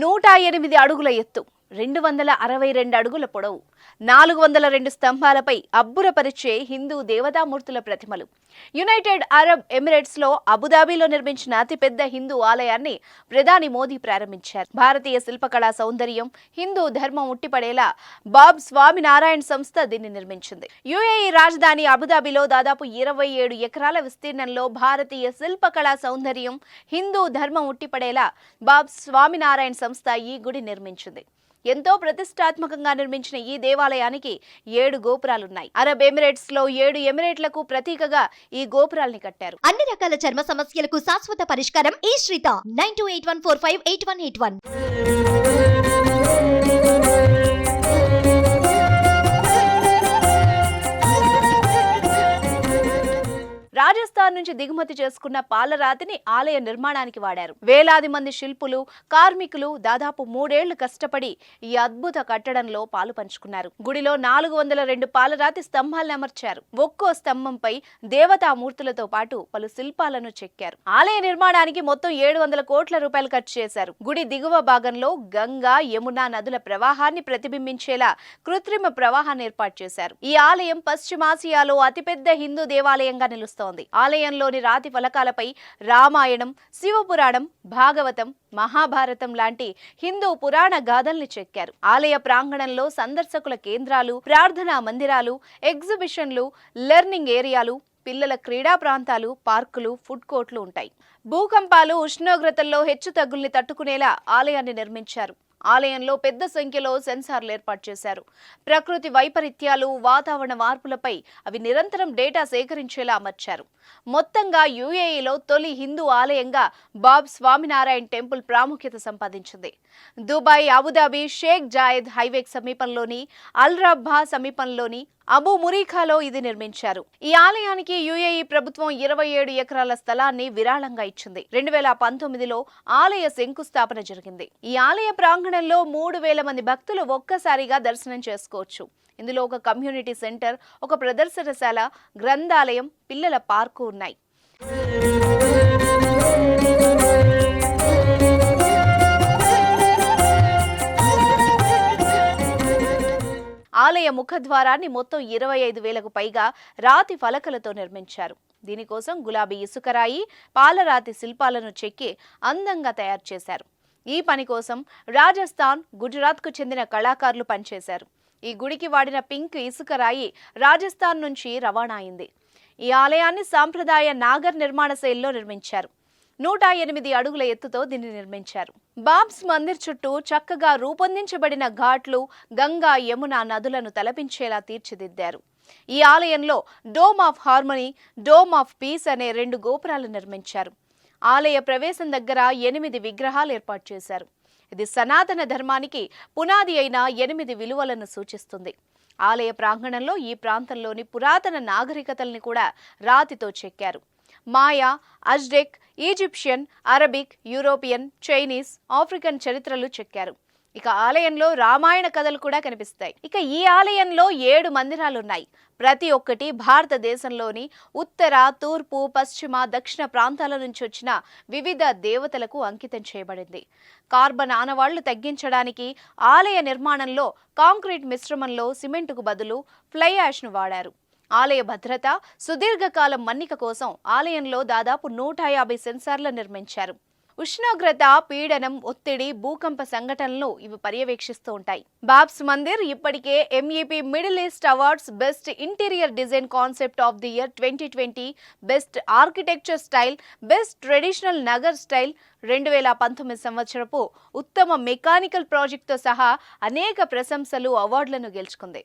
108 అడుగుల ఎత్తు, 262 అడుగుల పొడవు, 402 స్తంభాలపై అబ్బురపరిచే హిందూ దేవతామూర్తుల ప్రతిమలు. యునైటెడ్ అరబ్ ఎమిరేట్స్ లో అబుదాబిలో నిర్మించిన అతిపెద్ద హిందూ ఆలయాన్ని ప్రధాని మోదీ ప్రారంభించారు. భారతీయ శిల్పకళా సౌందర్యం, హిందూ ధర్మం ఉట్టిపడేలా బాబ్ స్వామినారాయణ సంస్థ దీన్ని నిర్మించింది. యుఏఈ రాజధాని అబుదాబిలో దాదాపు 27 ఎకరాల విస్తీర్ణంలో భారతీయ శిల్పకళా సౌందర్యం, హిందూ ధర్మం ఉట్టిపడేలా బాబ్ స్వామినారాయణ సంస్థ ఈ గుడి నిర్మించింది. ఎంతో ప్రతిష్టాత్మకంగా నిర్మించిన ఈ దేవాలయానికి 7 గోపురాలున్నాయి. అరబ్ ఎమిరేట్స్ లో 7 ఎమిరేట్లకు ప్రతీకగా ఈ గోపురాల్ని కట్టారు. అన్ని రకాల చర్మ సమస్యలకు శాశ్వత పరిష్కారం ఈ శ్రీత 9281458181. రాజస్థాన్ నుంచి దిగుమతి చేసుకున్న పాలరాతిని ఆలయ నిర్మాణానికి వాడారు. వేలాది మంది శిల్పులు, కార్మికులు దాదాపు 3 ఏళ్లు కష్టపడి ఈ అద్భుత కట్టడంలో పాలు పంచుకున్నారు. గుడిలో 402 పాలరాతి స్తంభాలను అమర్చారు. ఒక్కో స్తంభంపై దేవతామూర్తులతో పాటు పలు శిల్పాలను చెక్కారు. ఆలయ నిర్మాణానికి మొత్తం 700 కోట్ల రూపాయలు ఖర్చు చేశారు. గుడి దిగువ భాగంలో గంగా, యమునా నదుల ప్రవాహాన్ని ప్రతిబింబించేలా కృత్రిమ ప్రవాహాన్ని ఏర్పాటు చేశారు. ఈ ఆలయం పశ్చిమాసియాలో అతిపెద్ద హిందూ దేవాలయంగా నిలుస్తోంది. ఆలయంలోని రాతి ఫలకాలపై రామాయణం, శివపురాణం, భాగవతం, మహాభారతం లాంటి హిందూ పురాణ గాథల్ని చెక్కారు. ఆలయ ప్రాంగణంలో సందర్శకుల కేంద్రాలు, ప్రార్థనా మందిరాలు, ఎగ్జిబిషన్లు, లెర్నింగ్ ఏరియాలు, పిల్లల క్రీడా ప్రాంతాలు, పార్కులు, ఫుడ్ కోర్టులు ఉంటాయి. భూకంపాలు, ఉష్ణోగ్రతల్లో హెచ్చు తగ్గుల్ని తట్టుకునేలా ఆలయాన్ని నిర్మించారు. ఆలయంలో పెద్ద సంఖ్యలో సెన్సార్లు ఏర్పాటు చేశారు. ప్రకృతి వైపరీత్యాలు, వాతావరణ మార్పులపై అవి నిరంతరం డేటా సేకరించేలా అమర్చారు. మొత్తంగా యుఏఈలో తొలి హిందూ ఆలయంగా బాబ్ స్వామినారాయణ టెంపుల్ ప్రాముఖ్యత సంపాదించింది. దుబాయ్, అబుదాబి, షేక్ జాయద్ హైవేకి సమీపంలోని అల్ రబ్బా సమీపంలోని అబు మురీఖాలో ఇది నిర్మించారు. ఈ ఆలయానికి యుఏఈ ప్రభుత్వం 27 ఎకరాల స్థలాన్ని విరాళంగా ఇచ్చింది. 2019లో ఆలయ శంకుస్థాపన జరిగింది. ఈ ఆలయ ప్రాంగణంలో 3000 మంది భక్తులు ఒక్కసారిగా దర్శనం చేసుకోవచ్చు. ఇందులో ఒక కమ్యూనిటీ సెంటర్, ఒక ప్రదర్శనశాల, గ్రంథాలయం, పిల్లల పార్కు ఉన్నాయి. ఆలయ ముఖద్వారాన్ని మొత్తం 25,000కు పైగా రాతి ఫలకలతో నిర్మించారు. దీనికోసం గులాబీ ఇసుకరాయి, పాలరాతి శిల్పాలను చెక్కి అందంగా తయారు చేశారు. ఈ పని కోసం రాజస్థాన్, గుజరాత్కు చెందిన కళాకారులు పనిచేశారు. ఈ గుడికి వాడిన పింక్ ఇసుకరాయి రాజస్థాన్ నుంచి రవాణా అయింది. ఈ ఆలయాన్ని సాంప్రదాయ నాగర్ నిర్మాణ శైలిలో నిర్మించారు. 108 అడుగుల ఎత్తుతో దీన్ని నిర్మించారు. బాబ్స్ మందిర్ చుట్టూ చక్కగా రూపొందించబడిన ఘాట్లు, గంగా, యమున నదులను తలపించేలా తీర్చిదిద్దారు. ఈ ఆలయంలో dome of harmony, dome of piece అనే 2 గోపురాలు నిర్మించారు. ఆలయ ప్రవేశం దగ్గర 8 విగ్రహాలు ఏర్పాటు చేశారు. ఇది సనాతన ధర్మానికి పునాది అయిన 8 విలువలను సూచిస్తుంది. ఆలయ ప్రాంగణంలో ఈ ప్రాంతంలోని పురాతన నాగరికతల్ని కూడా రాతితో చెక్కారు. Maya, Aztec, Egyptian, Arabic, European, Chinese, African చరిత్రలు చెక్కారు. ఇక ఆలయంలో రామాయణ కథలు కూడా కనిపిస్తాయి. ఇక ఈ ఆలయంలో 7 మందిరాలున్నాయి. ప్రతి ఒక్కటి భారతదేశంలోని ఉత్తర, తూర్పు, పశ్చిమ, దక్షిణ ప్రాంతాల నుంచి వచ్చిన వివిధ దేవతలకు అంకితం చేయబడింది. కార్బన్ ఆనవాళ్లు తగ్గించడానికి ఆలయ నిర్మాణంలో కాంక్రీట్ మిశ్రమంలో సిమెంటుకు బదులు ఫ్లై యాష్ను వాడారు. ఆలయ భద్రత, సుదీర్ఘకాలం మన్నిక కోసం ఆలయంలో దాదాపు 150 సెన్సార్లు నిర్మించారు. ఉష్ణోగ్రత, పీడనం, ఒత్తిడి, భూకంప సంఘటనలు ఇవి పర్యవేక్షిస్తూ ఉంటాయి. బాబ్స్ మందిర్ ఇప్పటికే MEP middle east awards best interior design concept of the year 2020, best architecture style, best traditional Nagar style, 2019 సంవత్సరపు ఉత్తమ మెకానికల్ ప్రాజెక్టుతో సహా అనేక ప్రశంసలు, అవార్డులను గెలుచుకుంది.